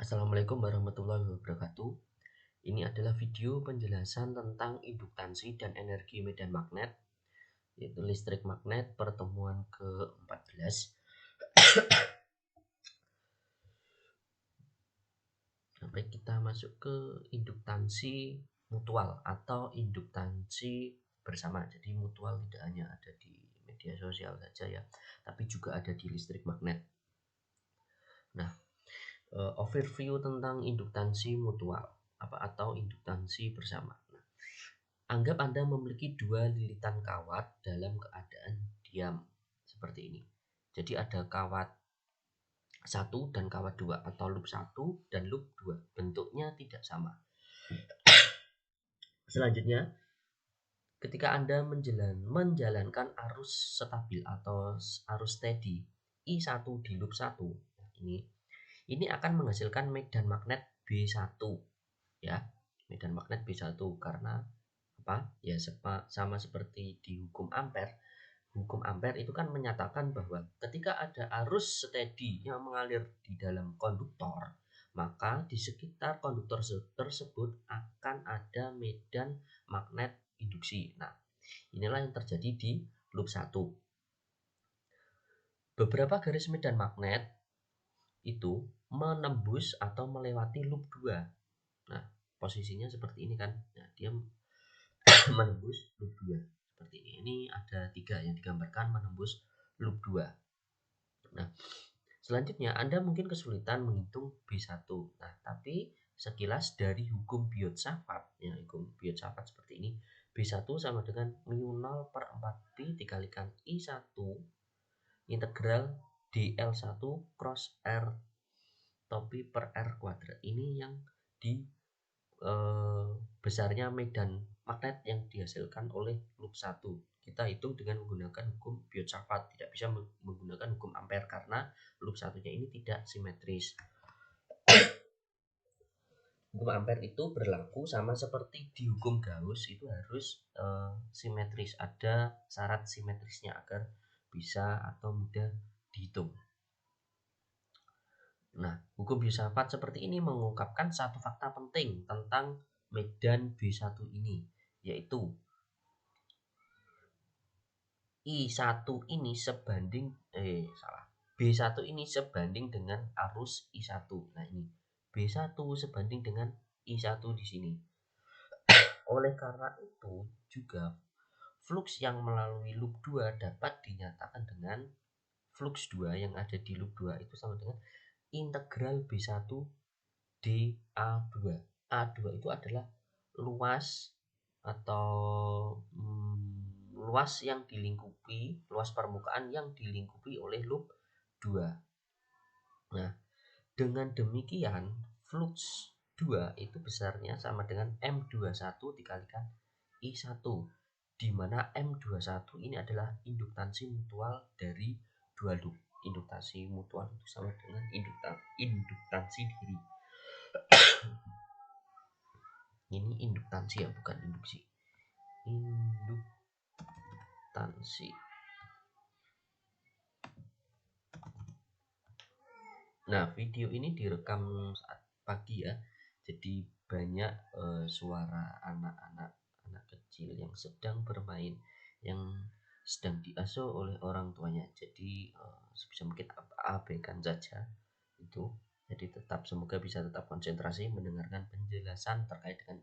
Assalamualaikum warahmatullahi wabarakatuh. Ini adalah video penjelasan tentang induktansi dan energi medan magnet, yaitu listrik magnet pertemuan ke-14. Sampai kita masuk ke induktansi mutual atau induktansi bersama. Jadi mutual tidak hanya ada di media sosial saja ya, tapi juga ada di listrik magnet. Nah, overview tentang induktansi mutual atau induktansi bersama. Anggap Anda memiliki dua lilitan kawat dalam keadaan diam seperti ini. Jadi ada kawat 1 dan kawat 2 atau loop 1 dan loop 2. Bentuknya tidak sama. Selanjutnya, ketika Anda menjalankan arus stabil atau arus steady I1 di loop 1, ini akan menghasilkan medan magnet B1 ya. Medan magnet B1 karena apa? Ya sama seperti di hukum Ampere. Hukum Ampere itu kan menyatakan bahwa ketika ada arus steady yang mengalir di dalam konduktor, maka di sekitar konduktor tersebut akan ada medan magnet induksi. Nah, inilah yang terjadi di loop 1. Beberapa garis medan magnet itu menembus atau melewati loop 2. Nah, posisinya seperti ini kan. Nah, dia menembus loop 2 seperti ini. Ini ada 3 yang digambarkan menembus loop 2. Nah, selanjutnya Anda mungkin kesulitan menghitung B1. Nah, tapi sekilas dari hukum Biot-Savart, ya, hukum Biot-Savart seperti ini. B1 sama dengan mu0/4pi dikalikan I1 integral dl1 cross R topi per R kuadrat. Ini yang di besarnya medan magnet yang dihasilkan oleh loop 1. Kita hitung dengan menggunakan hukum Biot-Savart, tidak bisa menggunakan hukum Ampere karena loop satunya ini tidak simetris. Hukum Ampere itu berlaku sama seperti di hukum Gauss, itu harus simetris, ada syarat simetrisnya agar bisa atau mudah dihitung. Nah, hukum Biot-Savart seperti ini mengungkapkan satu fakta penting tentang medan B1 ini, yaitu I1 ini sebanding B1 ini sebanding dengan arus I1. Nah, ini B1 sebanding dengan I1 di sini. Oleh karena itu juga flux yang melalui loop 2 dapat dinyatakan dengan flux 2 yang ada di loop 2 itu sama dengan integral B1 dA2. A2 itu adalah luas atau luas yang dilingkupi, luas permukaan yang dilingkupi oleh loop 2. Nah, dengan demikian flux 2 itu besarnya sama dengan M21 dikalikan I1, di mana M21 ini adalah induktansi mutual dari dua loop. Induktansi mutual itu sama dengan induktansi diri. Ini induktansi ya, bukan induksi. Induktansi. Nah, video ini direkam saat pagi ya. Jadi banyak suara anak kecil yang sedang bermain, yang sedang diasuh oleh orang tuanya. Jadi sebisa mungkin abaikan saja itu. Jadi semoga bisa tetap konsentrasi mendengarkan penjelasan terkait dengan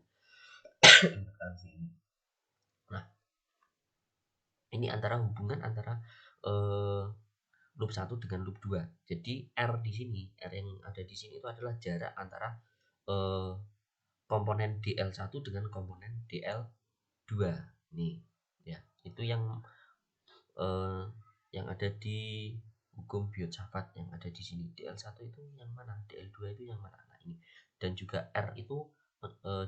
induktansi ini. Nah, ini hubungan antara loop 1 dengan loop 2. Jadi R di sini, R yang ada di sini itu adalah jarak antara komponen DL1 dengan komponen DL2. Nih, ya. Itu yang ada di hukum Biot-Savart yang ada di sini. DL1 itu yang mana? DL2 itu yang mana? Nah, ini. Dan juga R itu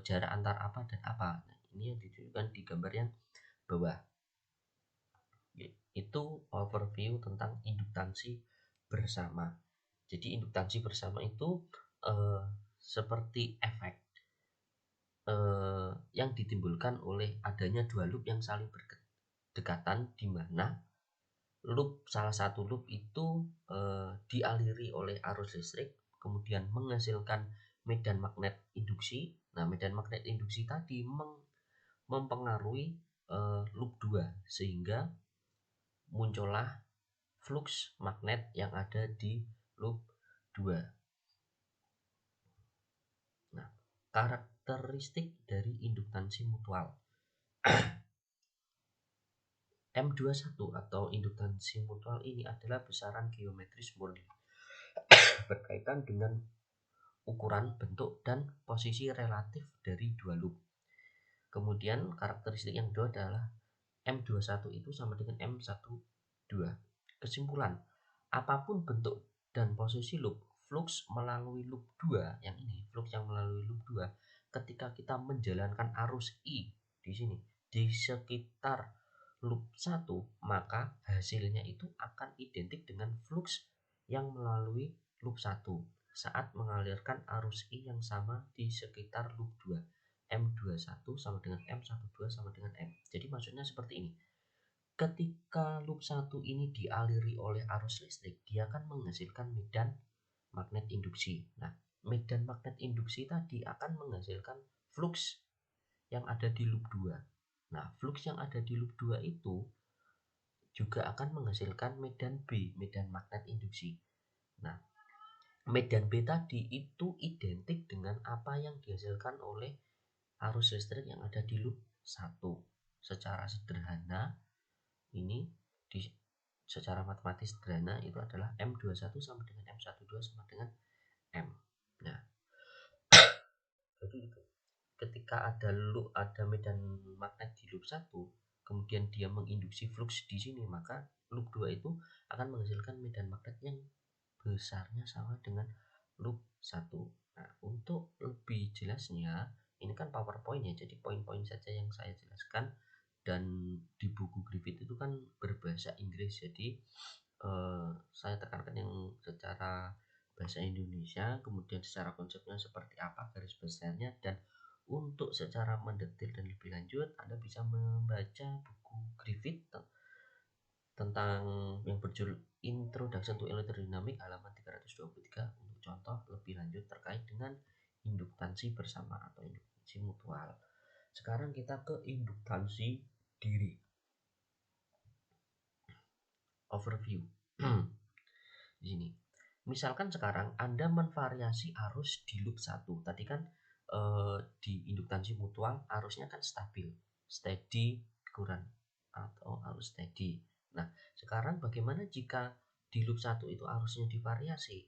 jarak antar apa dan apa. Nah, ini yang ditunjukkan di gambar yang bawah. Itu overview tentang induktansi bersama. Jadi induktansi bersama itu seperti efek yang ditimbulkan oleh adanya dua loop yang saling berdekatan, di mana salah satu loop itu dialiri oleh arus listrik kemudian menghasilkan medan magnet induksi. Nah, medan magnet induksi tadi mempengaruhi loop 2 sehingga muncullah flux magnet yang ada di loop 2. Nah, karakteristik dari induktansi mutual. M21 atau induktansi mutual ini adalah besaran geometris murni berkaitan dengan ukuran, bentuk, dan posisi relatif dari dua loop. Kemudian karakteristik yang kedua adalah M21 itu sama dengan M12. Kesimpulan, apapun bentuk dan posisi loop, flux melalui loop 2 yang ini, flux yang melalui loop 2 ketika kita menjalankan arus I di sini di sekitar loop 1, maka hasilnya itu akan identik dengan flux yang melalui loop 1 saat mengalirkan arus I yang sama di sekitar loop 2. M21 sama dengan M12 sama dengan M. Jadi maksudnya seperti ini. Ketika loop 1 ini dialiri oleh arus listrik, dia akan menghasilkan medan magnet induksi. Nah, medan magnet induksi tadi akan menghasilkan flux yang ada di loop 2. Nah, flux yang ada di loop 2 itu juga akan menghasilkan medan B, medan magnet induksi. Nah, medan B tadi itu identik dengan apa yang dihasilkan oleh arus listrik yang ada di loop 1. Secara sederhana, ini secara matematis sederhana itu adalah M21 sama dengan M12 sama dengan M. Nah, jadi itu. Ketika ada medan magnet di loop 1, kemudian dia menginduksi flux di sini, maka loop 2 itu akan menghasilkan medan magnet yang besarnya sama dengan loop 1. Nah, untuk lebih jelasnya, ini kan PowerPoint ya, jadi poin-poin saja yang saya jelaskan, dan di buku Griffith itu kan berbahasa Inggris, jadi saya tekankan yang secara bahasa Indonesia, kemudian secara konsepnya seperti apa garis besarnya, dan untuk secara mendetail dan lebih lanjut Anda bisa membaca buku Griffith tentang yang berjudul Introduction to Electrodynamics halaman 323 untuk contoh lebih lanjut terkait dengan induktansi bersama atau induktansi mutual. Sekarang kita ke induktansi diri. Overview. Di sini. Misalkan sekarang Anda menvariasi arus di loop 1. Tadi kan di induktansi mutual arusnya kan stabil, steady kurang atau arus steady. Nah, sekarang bagaimana jika di loop 1 itu arusnya divariasi?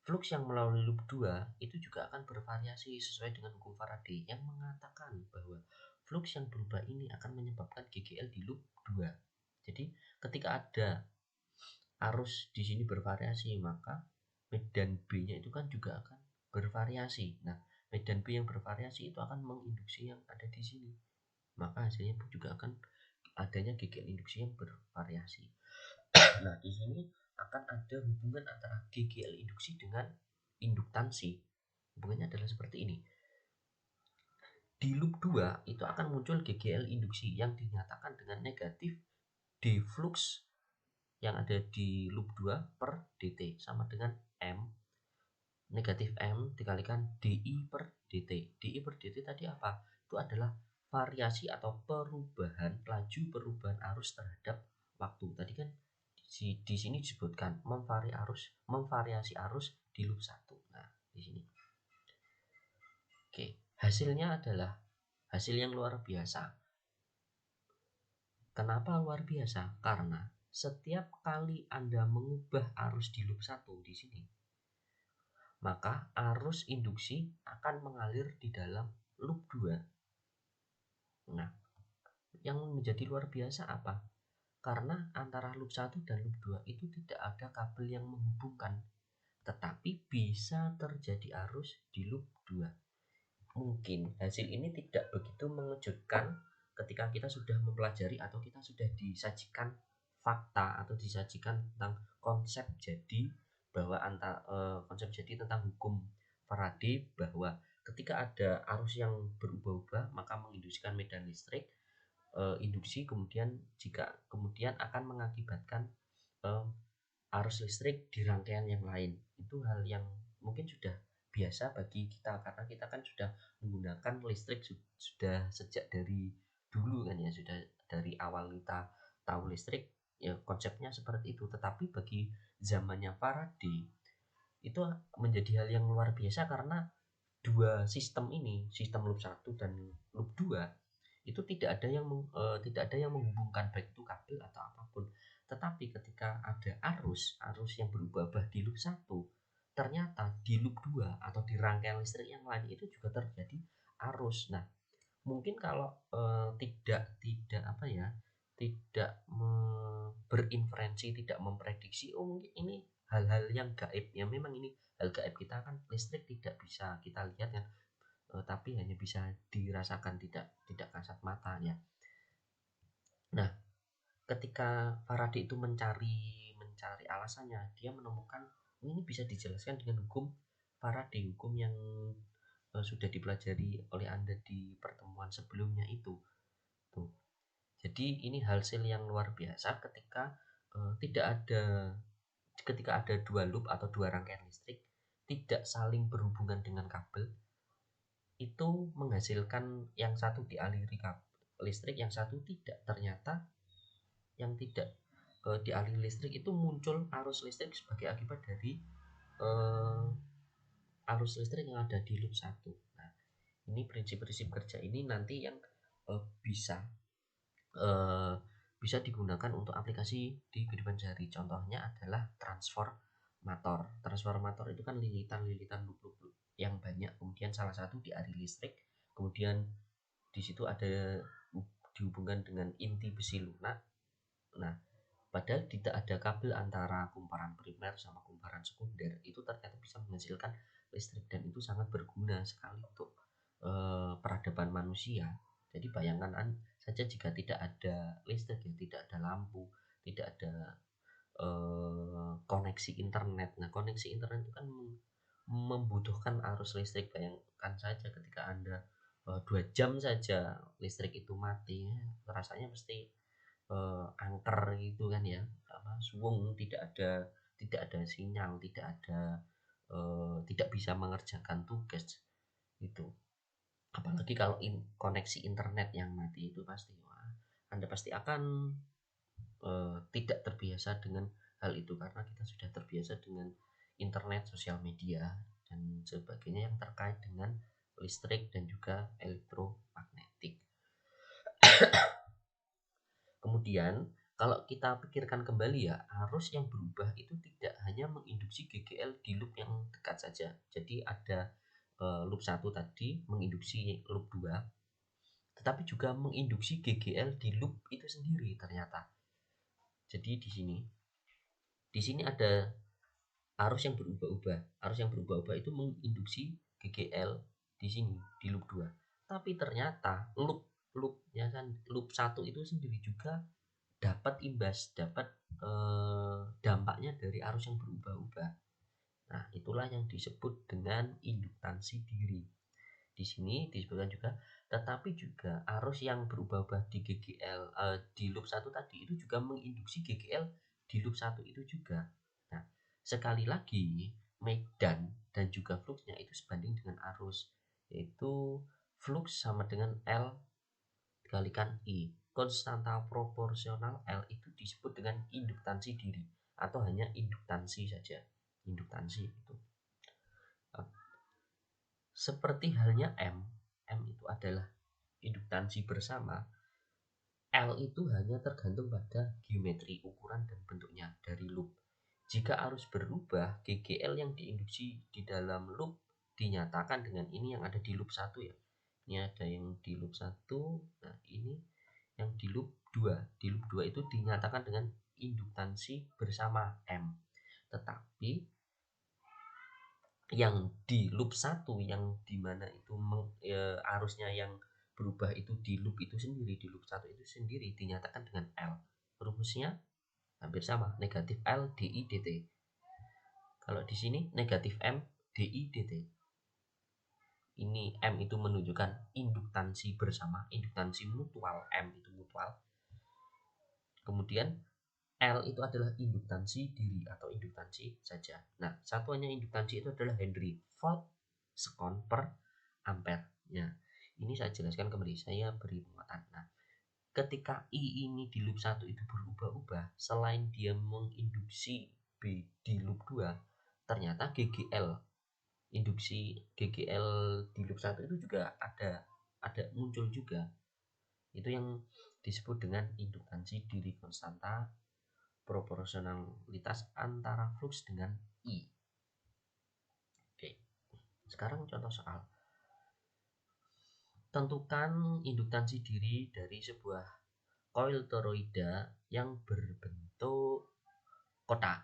Flux yang melalui loop 2 itu juga akan bervariasi sesuai dengan hukum Faraday yang mengatakan bahwa flux yang berubah ini akan menyebabkan GGL di loop 2. Jadi, ketika ada arus di sini bervariasi, maka medan B-nya itu kan juga akan bervariasi. Nah, medan B yang bervariasi itu akan menginduksi yang ada di sini. Maka hasilnya juga akan adanya GGL induksi yang bervariasi. Nah, di sini akan ada hubungan antara GGL induksi dengan induktansi. Hubungannya adalah seperti ini. Di loop 2 itu akan muncul GGL induksi yang dinyatakan dengan negatif D flux yang ada di loop 2 per dt sama dengan M negatif M dikalikan DI per dt. DI per dt tadi apa? Itu adalah variasi atau perubahan laju perubahan arus terhadap waktu. Tadi kan di sini disebutkan memvariasi arus di loop 1. Nah, di sini. Oke, hasilnya adalah hasil yang luar biasa. Kenapa luar biasa? Karena setiap kali Anda mengubah arus di loop 1 di sini, maka arus induksi akan mengalir di dalam loop 2. Nah, yang menjadi luar biasa apa? Karena antara loop 1 dan loop 2 itu tidak ada kabel yang menghubungkan, tetapi bisa terjadi arus di loop 2. Mungkin hasil ini tidak begitu mengejutkan ketika kita sudah mempelajari atau kita sudah disajikan fakta atau disajikan tentang konsep jadi bahwa konsep jadi tentang hukum Faraday bahwa ketika ada arus yang berubah-ubah maka menginduksikan medan listrik induksi kemudian jika kemudian akan mengakibatkan arus listrik di rangkaian yang lain. Itu hal yang mungkin sudah biasa bagi kita karena kita kan sudah menggunakan listrik sudah sejak dari dulu kan ya, sudah dari awal kita tahu listrik ya konsepnya seperti itu. Tetapi bagi zamannya Faraday itu menjadi hal yang luar biasa karena dua sistem ini, sistem loop 1 dan loop 2 itu tidak ada yang menghubungkan baik itu kabel atau apapun. Tetapi ketika ada arus yang berubah-ubah di loop 1, ternyata di loop 2 atau di rangkaian listrik yang lain itu juga terjadi arus. Nah, mungkin kalau tidak apa ya, tidak berinferensi, tidak memprediksi, oh mungkin ini hal-hal yang gaib ya, memang ini hal gaib, kita kan listrik tidak bisa kita lihat kan, tapi hanya bisa dirasakan, tidak kasat mata ya. Nah, ketika Faraday itu mencari alasannya, dia menemukan ini bisa dijelaskan dengan hukum Faraday, hukum yang sudah dipelajari oleh Anda di pertemuan sebelumnya itu. Tuh. Jadi ini hasil yang luar biasa ketika ketika ada dua loop atau dua rangkaian listrik tidak saling berhubungan dengan kabel, itu menghasilkan yang satu dialiri listrik, yang satu tidak. Ternyata yang tidak dialiri listrik itu muncul arus listrik sebagai akibat dari arus listrik yang ada di loop 1. Nah, ini prinsip-prinsip kerja ini nanti yang bisa digunakan untuk aplikasi di kehidupan sehari. Contohnya adalah transformator. Transformator itu kan lilitan-lilitan loop yang banyak, kemudian salah satu dialiri listrik, kemudian di situ ada dihubungkan dengan inti besi lunak. Nah, padahal tidak ada kabel antara kumparan primer sama kumparan sekunder, itu ternyata bisa menghasilkan listrik dan itu sangat berguna sekali untuk peradaban manusia. Jadi bayangkan saja jika tidak ada listrik ya, tidak ada lampu, tidak ada koneksi internet. Nah, koneksi internet itu kan membutuhkan arus listrik. Bayangkan saja ketika Anda 2 jam saja listrik itu mati, rasanya pasti angker gitu kan ya, suwung, tidak ada sinyal, tidak bisa mengerjakan tugas itu. Apalagi kalau koneksi internet yang mati, itu pasti Anda pasti akan tidak terbiasa dengan hal itu karena kita sudah terbiasa dengan internet, sosial media dan sebagainya yang terkait dengan listrik dan juga elektromagnetik. Kemudian kalau kita pikirkan kembali ya, arus yang berubah itu tidak hanya menginduksi GGL di loop yang dekat saja. Jadi ada loop 1 tadi menginduksi loop 2, tetapi juga menginduksi GGL di loop itu sendiri ternyata. Jadi di sini ada arus yang berubah-ubah. Arus yang berubah-ubah itu menginduksi GGL di sini di loop 2. Tapi ternyata loopnya kan, loop 1 itu sendiri juga dapat imbas, dapat dampaknya dari arus yang berubah-ubah. Nah, itulah yang disebut dengan induktansi diri. Di sini disebutkan juga, tetapi juga arus yang berubah-ubah di GGL di loop 1 tadi itu juga menginduksi GGL di loop 1 itu juga. Nah, sekali lagi medan dan juga fluxnya itu sebanding dengan arus, yaitu flux sama dengan L dikalikan I. Konstanta proporsional L itu disebut dengan induktansi diri atau hanya induktansi saja. Induktansi itu. Seperti halnya M itu adalah induktansi bersama. L itu hanya tergantung pada geometri, ukuran dan bentuknya dari loop. Jika arus berubah, GGL yang diinduksi di dalam loop dinyatakan dengan ini yang ada di loop 1 ya. Ini ada yang di loop 1, nah ini yang di loop 2. Di loop 2 itu dinyatakan dengan induktansi bersama M. Tetapi yang di loop 1 yang dimana itu arusnya yang berubah itu di loop itu sendiri, di loop 1 itu sendiri dinyatakan dengan L. Rumusnya hampir sama, negatif L dI dt. Kalau di sini negatif M dI dt. Ini M itu menunjukkan induktansi bersama, induktansi mutual, M itu mutual. Kemudian L itu adalah induktansi diri atau induktansi saja. Nah, satuannya induktansi itu adalah Henry volt sekon per ampere. Ya, ini saya jelaskan kembali, saya beri penguatan. Nah, ketika I ini di loop 1 itu berubah-ubah, selain dia menginduksi B di loop 2, ternyata GGL, induksi GGL di loop 1 itu juga ada muncul juga. Itu yang disebut dengan induktansi diri konstanta proporsionalitas antara flux dengan I. Oke, sekarang contoh soal. Tentukan induktansi diri dari sebuah koil toroida yang berbentuk kotak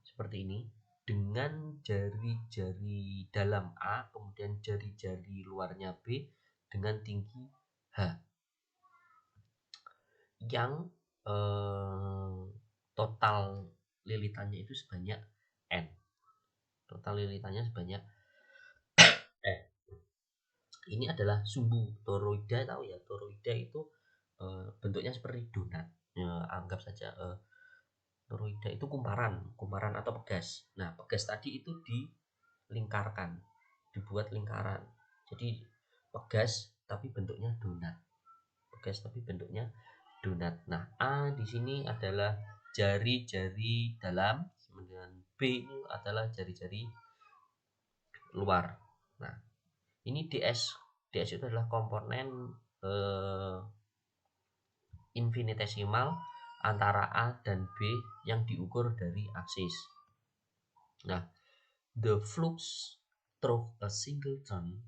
seperti ini dengan jari-jari dalam A kemudian jari-jari luarnya B dengan tinggi H yang total lilitannya itu sebanyak N. Total lilitannya sebanyak N. Ini adalah sumbu toroida, tahu ya, toroida itu bentuknya seperti donat. Anggap saja toroida itu kumparan atau pegas. Nah, pegas tadi itu dilingkarkan, dibuat lingkaran. Jadi pegas tapi bentuknya donat. Pegas tapi bentuknya donat. Nah, A di sini adalah jari-jari dalam, kemudian B adalah jari-jari luar. Nah, ini DS. DS itu adalah komponen infinitesimal antara A dan B yang diukur dari aksis. Nah, the flux through a single turn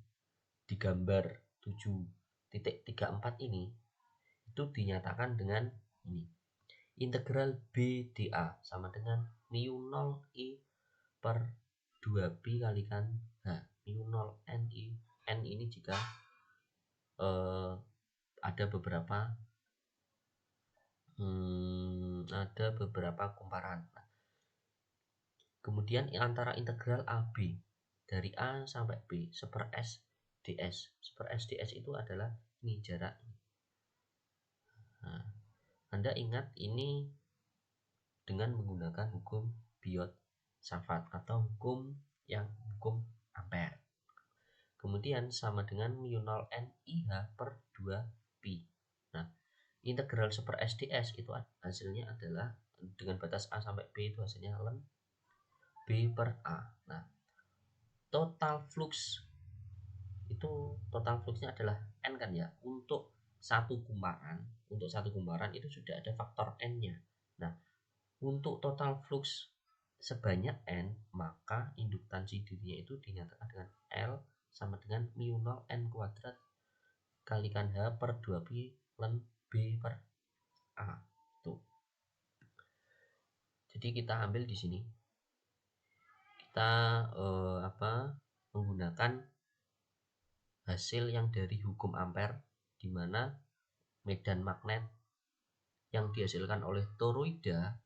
di gambar 7.34 ini itu dinyatakan dengan ini. Integral B dA sama dengan mu 0 I per 2B kalikan H. Mu 0 N I. N ini jika ada beberapa kumparan. Nah, kemudian antara integral AB dari A sampai B seper S ds. Seper S ds itu adalah ini jarak. Nah, Anda ingat ini dengan menggunakan hukum Biot-Savart atau hukum ampere. Kemudian sama dengan mu 0 N IH per 2pi. Nah, integral seper SDS itu hasilnya adalah dengan batas A sampai B itu hasilnya ln B per A. Nah, total fluxnya adalah N kan ya. Untuk satu kumparan itu sudah ada faktor N-nya. Nah, untuk total flux sebanyak N, maka induktansi dirinya itu dinyatakan dengan L sama dengan mu 0 N kuadrat kalikan H per 2pi ln B per A. Tuh. Jadi kita ambil di sini. Kita menggunakan hasil yang dari hukum ampere, di mana medan magnet yang dihasilkan oleh toroida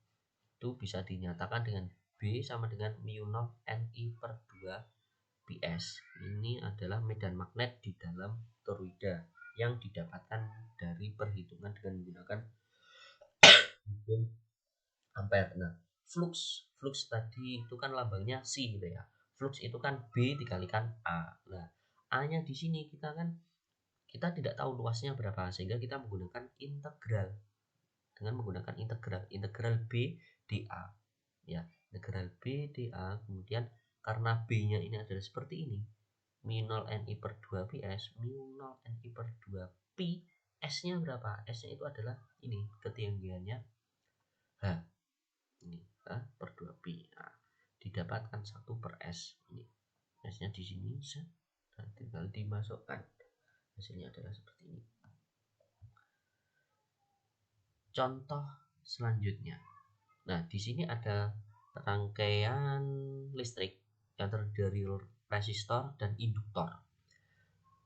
itu bisa dinyatakan dengan B sama dengan mu 0 Ni per 2 ps. Ini adalah medan magnet di dalam toroida yang didapatkan dari perhitungan dengan menggunakan hukum ampere. Nah, flux tadi itu kan lambangnya C gitu ya. Flux itu kan B dikalikan A. Nah, A-nya di sini kita tidak tahu luasnya berapa, sehingga kita menggunakan integral. Dengan menggunakan integral B dA. Ya, integral B dA, kemudian karena B-nya ini adalah seperti ini. Mu 0 Ni per 2 ps, mu 0 Ni per 2 pi, S-nya berapa? S-nya itu adalah ini, ketinggiannya H. Ini H per 2 pi. Nah, didapatkan 1 per S. Ini S-nya di sini, dan tinggal dimasukkan. Hasilnya adalah seperti ini. Contoh selanjutnya. Nah, di sini ada rangkaian listrik yang terdiri dari resistor dan induktor.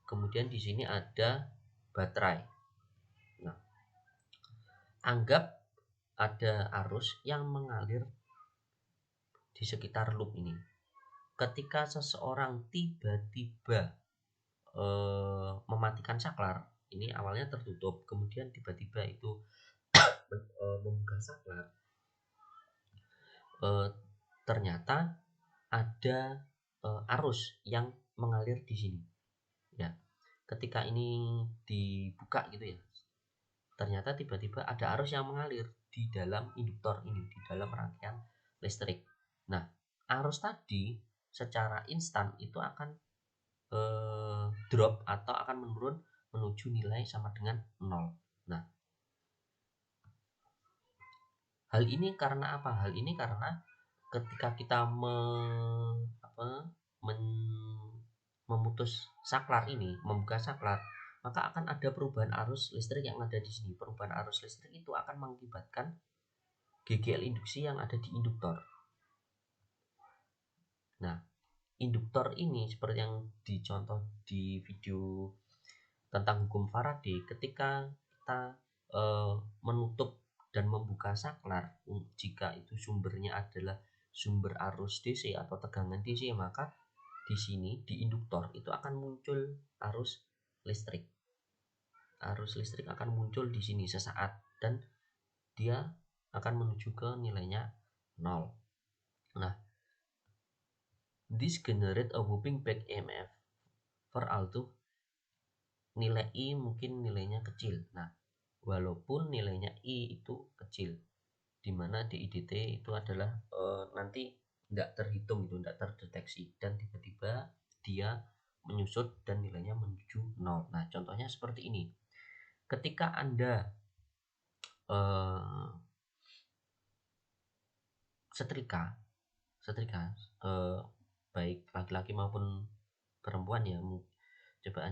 Kemudian di sini ada baterai. Nah, anggap ada arus yang mengalir di sekitar loop ini. Ketika seseorang tiba-tiba mematikan saklar, ini awalnya tertutup, kemudian tiba-tiba itu membuka saklar, ternyata ada arus yang mengalir di sini ya. Ketika ini dibuka gitu ya, ternyata tiba-tiba ada arus yang mengalir di dalam induktor ini, di dalam rangkaian listrik. Nah, arus tadi secara instan itu akan drop atau akan menurun menuju nilai sama dengan 0. Nah, hal ini karena apa? Hal ini karena ketika kita memutus saklar ini, membuka saklar, maka akan ada perubahan arus listrik yang ada di sini. Perubahan arus listrik itu akan mengakibatkan GGL induksi yang ada di induktor. Nah, induktor ini seperti yang dicontoh di video tentang hukum Faraday, ketika kita menutup dan membuka saklar, jika itu sumbernya adalah sumber arus DC atau tegangan DC, maka di sini di induktor itu akan muncul arus listrik. Arus listrik akan muncul di sini sesaat dan dia akan menuju ke nilainya 0. Nah, this generate a whooping back EMF for although nilai I mungkin nilainya kecil. Nah, walaupun nilainya I itu kecil, dimana DIDT itu adalah nanti tidak terhitung, itu tidak terdeteksi, dan tiba-tiba dia menyusut dan nilainya menuju 0. Nah, contohnya seperti ini. Ketika Anda setrika baik laki-laki maupun perempuan ya, coba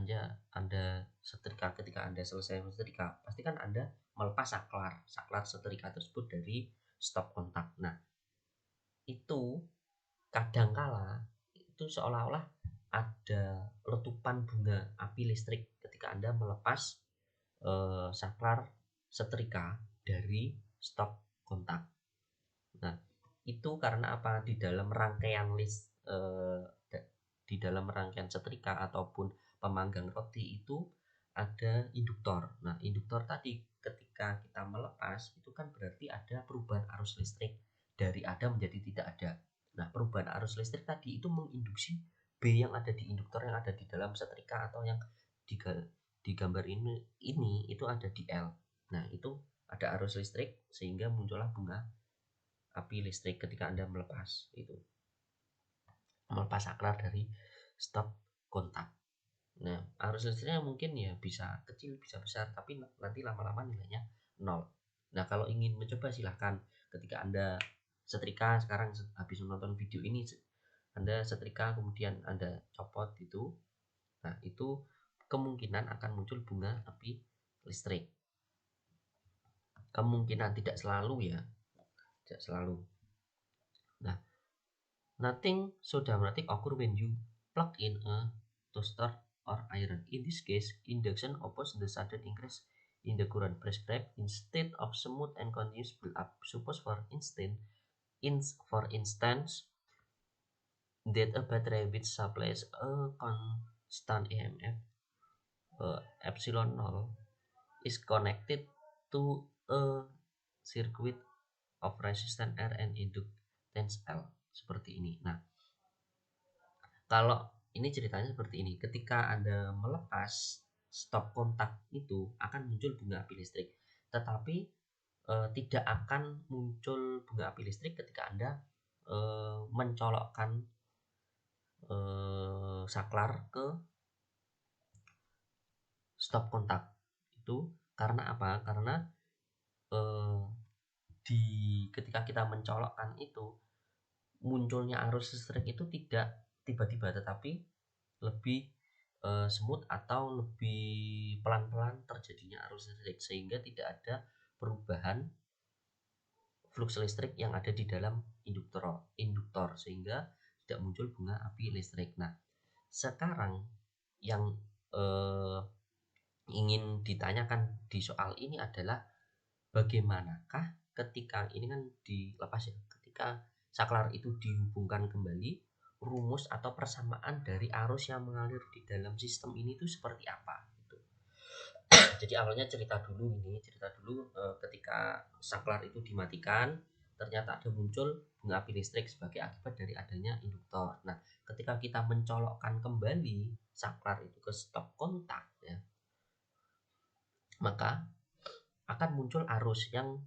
Anda setrika. Ketika Anda selesai setrika, pastikan Anda melepas saklar setrika tersebut dari stop kontak. Nah, itu kadangkala itu seolah-olah ada letupan bunga api listrik ketika Anda melepas saklar setrika dari stop kontak. Nah, itu karena apa? Di dalam rangkaian di dalam rangkaian setrika ataupun pemanggang roti itu ada induktor. Nah, induktor tadi ketika kita melepas itu kan berarti ada perubahan arus listrik dari ada menjadi tidak ada. Nah, perubahan arus listrik tadi itu menginduksi B yang ada di induktor yang ada di dalam setrika atau yang di gambar ini itu ada di L. Nah, itu ada arus listrik sehingga muncullah bunga api listrik ketika Anda melepas saklar dari stop kontak. Nah, arus listriknya mungkin ya bisa kecil bisa besar, tapi nanti lama-lama nilainya 0. Nah, kalau ingin mencoba silahkan ketika Anda setrika sekarang habis menonton video ini, Anda setrika kemudian Anda copot itu. Nah, itu kemungkinan akan muncul bunga api listrik. Kemungkinan, tidak selalu ya. Tidak selalu. Nah, nothing so dramatic occur when you plug in a toaster or iron. In this case, induction opposes the sudden increase in the current prescribed instead of smooth and continuous build up. Suppose for instance that a battery which supplies a constant EMF epsilon 0 is connected to a circuit of resistance R and inductance L seperti ini. Nah, kalau ini ceritanya seperti ini, ketika Anda melepas stop kontak itu akan muncul bunga api listrik, tetapi tidak akan muncul bunga api listrik ketika Anda mencolokkan saklar ke stop kontak. Itu karena apa? Karena ketika kita mencolokkan itu munculnya arus listrik itu tidak tiba-tiba, tetapi lebih smooth atau lebih pelan-pelan terjadinya arus listrik, sehingga tidak ada perubahan flux listrik yang ada di dalam induktor sehingga tidak muncul bunga api listrik. Nah, sekarang yang ingin ditanyakan di soal ini adalah bagaimanakah ketika ini kan dilepas ya, ketika saklar itu dihubungkan kembali, rumus atau persamaan dari arus yang mengalir di dalam sistem ini itu seperti apa gitu. Jadi awalnya cerita dulu ketika saklar itu dimatikan, ternyata ada muncul bunga api listrik sebagai akibat dari adanya induktor. Nah, ketika kita mencolokkan kembali saklar itu ke stop kontak ya, maka akan muncul arus yang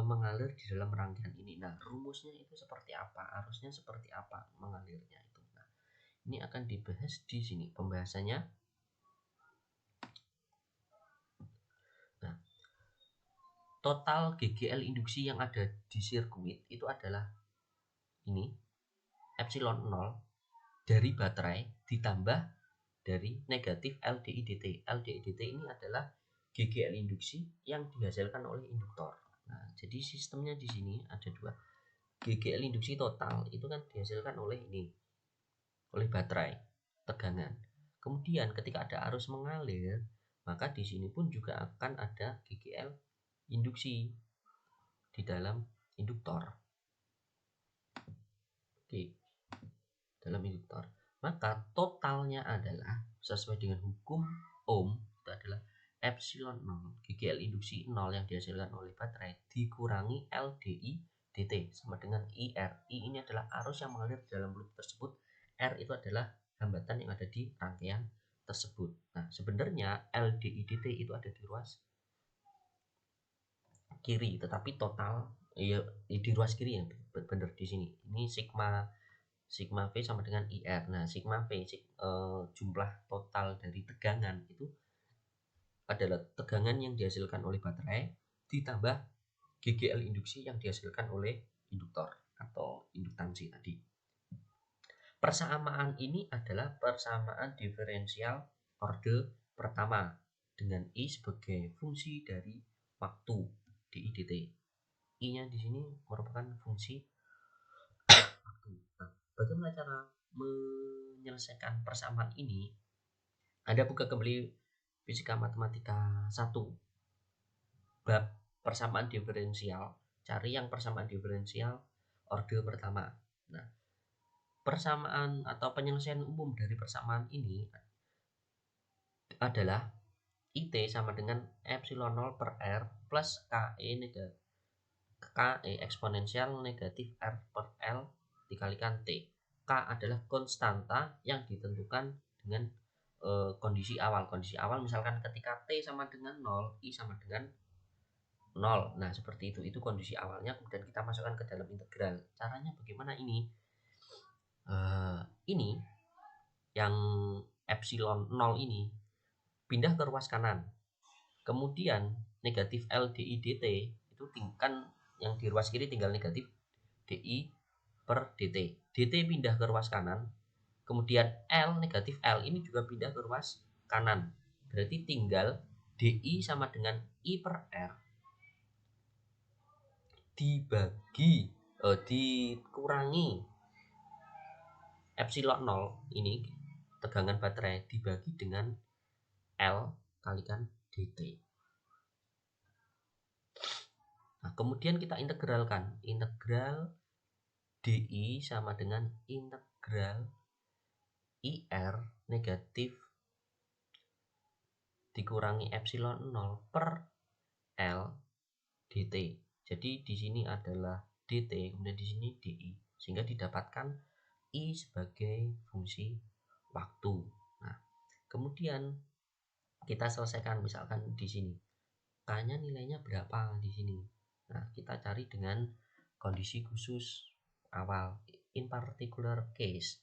mengalir di dalam rangkaian ini. Nah, rumusnya itu seperti apa? Arusnya seperti apa mengalirnya itu. Nah, ini akan dibahas di sini pembahasannya. Nah, total GGL induksi yang ada di sirkuit itu adalah ini epsilon 0 dari baterai ditambah dari negatif LDI/dt. LDI/dt ini adalah GGL induksi yang dihasilkan oleh induktor. Nah, jadi sistemnya di sini ada dua. GGL induksi total itu kan dihasilkan oleh ini, oleh baterai tegangan. Kemudian ketika ada arus mengalir, maka di sini pun juga akan ada GGL induksi di dalam induktor. Oke, dalam induktor. Maka totalnya adalah sesuai dengan hukum Ohm itu adalah epsilon 0 GGL induksi 0 yang dihasilkan oleh baterai dikurangi LDI dt sama dengan IR. I ini adalah arus yang mengalir di dalam loop tersebut. R itu adalah hambatan yang ada di rangkaian tersebut. Nah, sebenarnya LDI dt itu ada di ruas kiri, tetapi total ya di ruas kiri ya benar di sini. Ini sigma V sama dengan IR. Nah, sigma V jumlah total dari tegangan itu adalah tegangan yang dihasilkan oleh baterai ditambah GGL induksi yang dihasilkan oleh induktor atau induktansi tadi. Persamaan ini adalah persamaan diferensial orde pertama dengan I sebagai fungsi dari waktu DI/dt. I-nya di sini merupakan fungsi waktu. Nah, bagaimana cara menyelesaikan persamaan ini? Anda buka kembali Fisika Matematika 1 bab persamaan diferensial, cari yang persamaan diferensial orde pertama. Nah, persamaan atau penyelesaian umum dari persamaan ini adalah IT sama dengan epsilon 0 per R plus KE eksponensial negatif R per L dikalikan T. K adalah konstanta yang ditentukan dengan kondisi awal. Kondisi awal misalkan ketika T sama dengan 0, I sama dengan 0. Nah, seperti itu kondisi awalnya, kemudian kita masukkan ke dalam integral. Caranya bagaimana ini? Ini yang epsilon 0 ini pindah ke ruas kanan. Kemudian negatif LDI dt itu kan yang di ruas kiri tinggal negatif DI per dt. Dt pindah ke ruas kanan. Kemudian L negatif L ini juga pindah ke ruas kanan. Berarti tinggal DI sama dengan I per R dikurangi epsilon 0 ini tegangan baterai dibagi dengan L kalikan dt. Nah, kemudian kita integralkan. Integral DI sama dengan integral IR negatif dikurangi epsilon 0 per L dt. Jadi di sini adalah dt, kemudian di sini DI, sehingga didapatkan I sebagai fungsi waktu. Nah, kemudian kita selesaikan misalkan di sini. K-nya nilainya berapa di sini? Nah, kita cari dengan kondisi khusus awal. In particular case,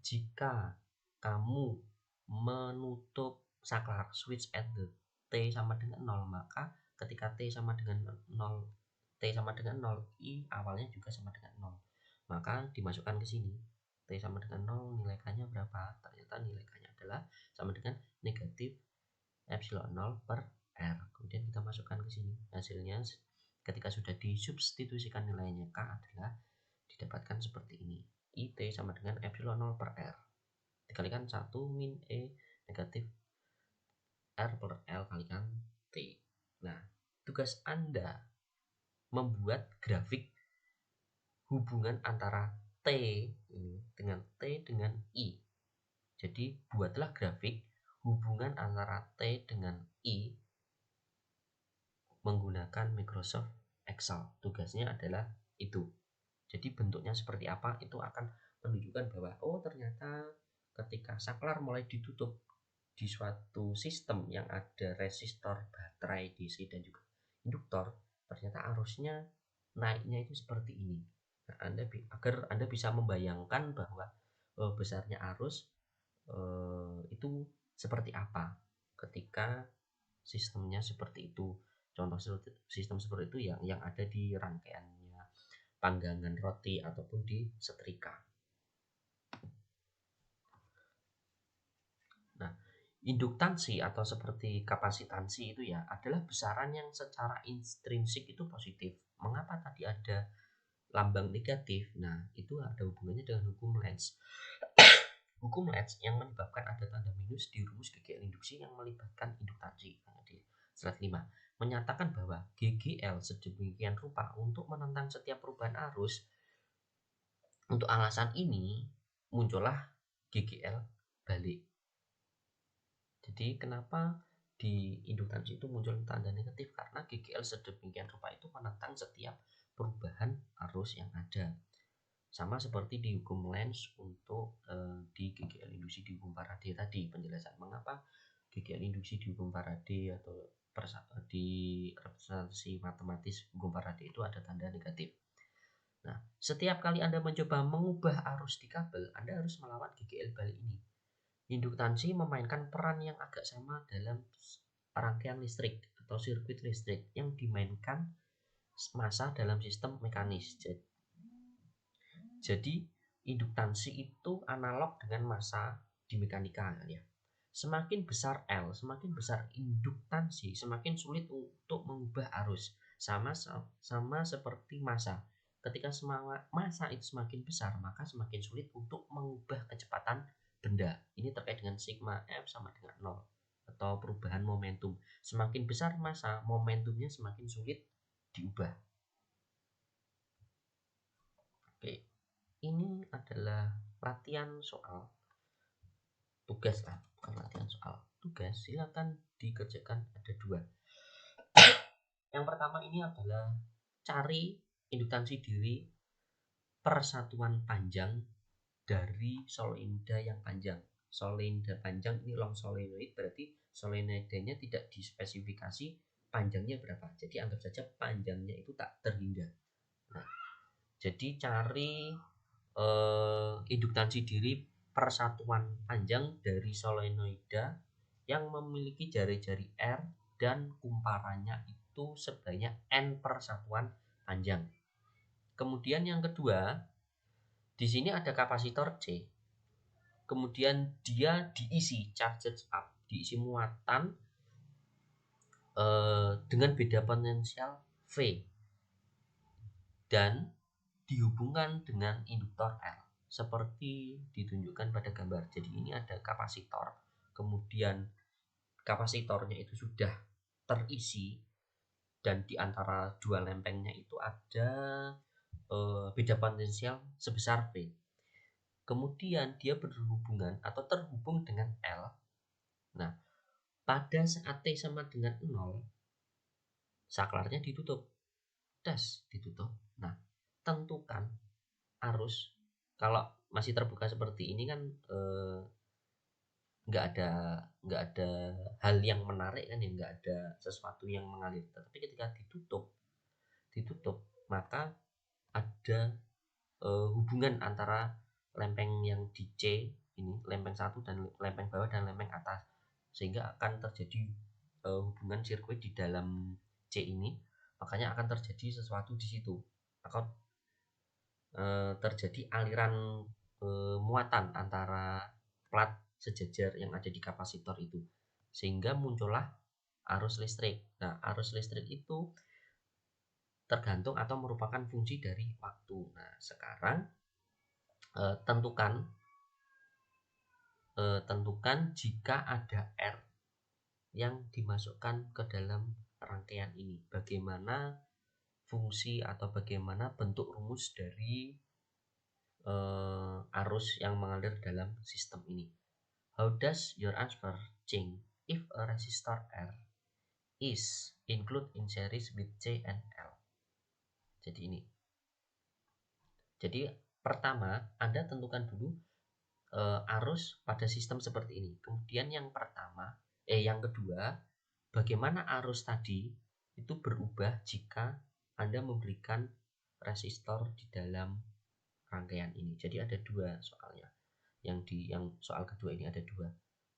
jika kamu menutup saklar switch at the T sama dengan 0, maka ketika T sama dengan 0, T sama dengan 0, I awalnya juga sama dengan 0. Maka dimasukkan ke sini. T sama dengan 0, nilai K-nya berapa? Ternyata nilai K-nya adalah sama dengan negatif epsilon 0 per R. Kemudian kita masukkan ke sini. Hasilnya ketika sudah disubstitusikan nilainya K adalah didapatkan seperti ini. IT sama dengan epsilon 0 per R dikalikan 1 min E negatif R per L kalikan T. Nah, tugas Anda membuat grafik hubungan antara T ini dengan T dengan I. Jadi buatlah grafik hubungan antara T dengan I menggunakan Microsoft Excel. Tugasnya adalah itu. Jadi bentuknya seperti apa itu akan menunjukkan bahwa oh ternyata ketika saklar mulai ditutup di suatu sistem yang ada resistor, baterai DC dan juga induktor, ternyata arusnya naiknya itu seperti ini. Nah, agar Anda bisa membayangkan bahwa besarnya arus itu seperti apa ketika sistemnya seperti itu. Contoh sistem seperti itu yang ada di rangkaiannya panggangan roti ataupun di setrika. Nah, induktansi atau seperti kapasitansi itu ya adalah besaran yang secara intrinsik itu positif. Mengapa tadi ada lambang negatif? Nah, itu ada hubungannya dengan hukum Lenz. Hukum Lenz yang menyebabkan ada tanda minus di rumus GGL induksi yang melibatkan induktansi. Nah, di slide 5 menyatakan bahwa GGL sedemikian rupa untuk menentang setiap perubahan arus. Untuk alasan ini muncullah GGL balik. Jadi kenapa di induktansi itu muncul tanda negatif? Karena GGL sedemikian rupa itu menentang setiap perubahan arus yang ada. Sama seperti di hukum Lenz untuk di GGL induksi di hukum Faraday tadi, penjelasan mengapa GGL induksi di hukum Faraday atau di representasi matematis hukum Faraday itu ada tanda negatif. Nah, setiap kali Anda mencoba mengubah arus di kabel, Anda harus melawan GGL balik ini. Induktansi memainkan peran yang agak sama dalam rangkaian listrik atau sirkuit listrik yang dimainkan massa dalam sistem mekanis. Jadi induktansi itu analog dengan massa di mekanika ya. Semakin besar L, semakin besar induktansi, semakin sulit untuk mengubah arus. Sama seperti massa. Ketika massa itu semakin besar, maka semakin sulit untuk mengubah kecepatan benda. Ini terkait dengan sigma F sama dengan 0 atau perubahan momentum. Semakin besar massa, momentumnya semakin sulit diubah. Oke. Ini adalah latihan soal tugas lah, bukan latihan soal tugas. Silakan dikerjakan, ada 2. Yang pertama ini adalah cari induktansi diri persatuan panjang dari solenoida yang panjang. Solenoida panjang ini long solenoid, berarti solenoidanya tidak dispesifikasi panjangnya berapa. Jadi anggap saja panjangnya itu tak terhingga. Nah, jadi cari induktansi diri persatuan panjang dari solenoida yang memiliki jari-jari R dan kumparannya itu sebanyak N persatuan panjang. Kemudian yang kedua, di sini ada kapasitor C. Kemudian dia diisi charged up, diisi muatan dengan beda potensial V dan dihubungkan dengan induktor L seperti ditunjukkan pada gambar. Jadi ini ada kapasitor, kemudian kapasitornya itu sudah terisi dan di antara dua lempengnya itu ada beda potensial sebesar V. Kemudian dia berhubungan atau terhubung dengan L. Nah, pada saat T sama dengan 0, saklarnya ditutup. Ditutup. Nah, tentukan arus. Kalau masih terbuka seperti ini kan nggak ada hal yang menarik kan ya, nggak ada sesuatu yang mengalir. Tapi ketika ditutup maka ada hubungan antara lempeng yang di C ini, lempeng 1 dan lempeng bawah dan lempeng atas, sehingga akan terjadi hubungan sirkuit di dalam C ini. Makanya akan terjadi sesuatu di situ, akan terjadi aliran muatan antara plat sejajar yang ada di kapasitor itu, sehingga muncullah arus listrik. Nah, arus listrik itu tergantung atau merupakan fungsi dari waktu. Nah, sekarang tentukan jika ada R yang dimasukkan ke dalam rangkaian ini, bagaimana fungsi atau bagaimana bentuk rumus dari arus yang mengalir dalam sistem ini. How does your answer change if a resistor R is include in series with C and L. Jadi ini. Jadi pertama Anda tentukan dulu arus pada sistem seperti ini. Kemudian yang kedua, bagaimana arus tadi itu berubah jika Anda memberikan resistor di dalam rangkaian ini. Jadi ada dua soalnya. Yang soal kedua ini ada dua.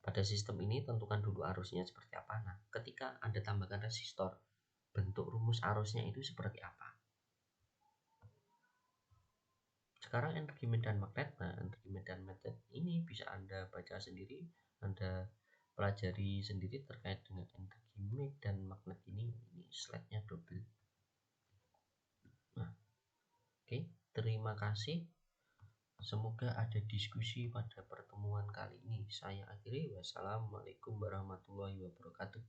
Pada sistem ini tentukan dulu arusnya seperti apa. Nah, ketika Anda tambahkan resistor, bentuk rumus arusnya itu seperti apa. Sekarang energi medan magnet. Nah, energi medan magnet ini bisa Anda baca sendiri, Anda pelajari sendiri terkait dengan energi medan magnet ini. Ini slide-nya double. Nah, oke, terima kasih. Semoga ada diskusi pada pertemuan kali ini. Saya akhiri. Wassalamualaikum warahmatullahi wabarakatuh.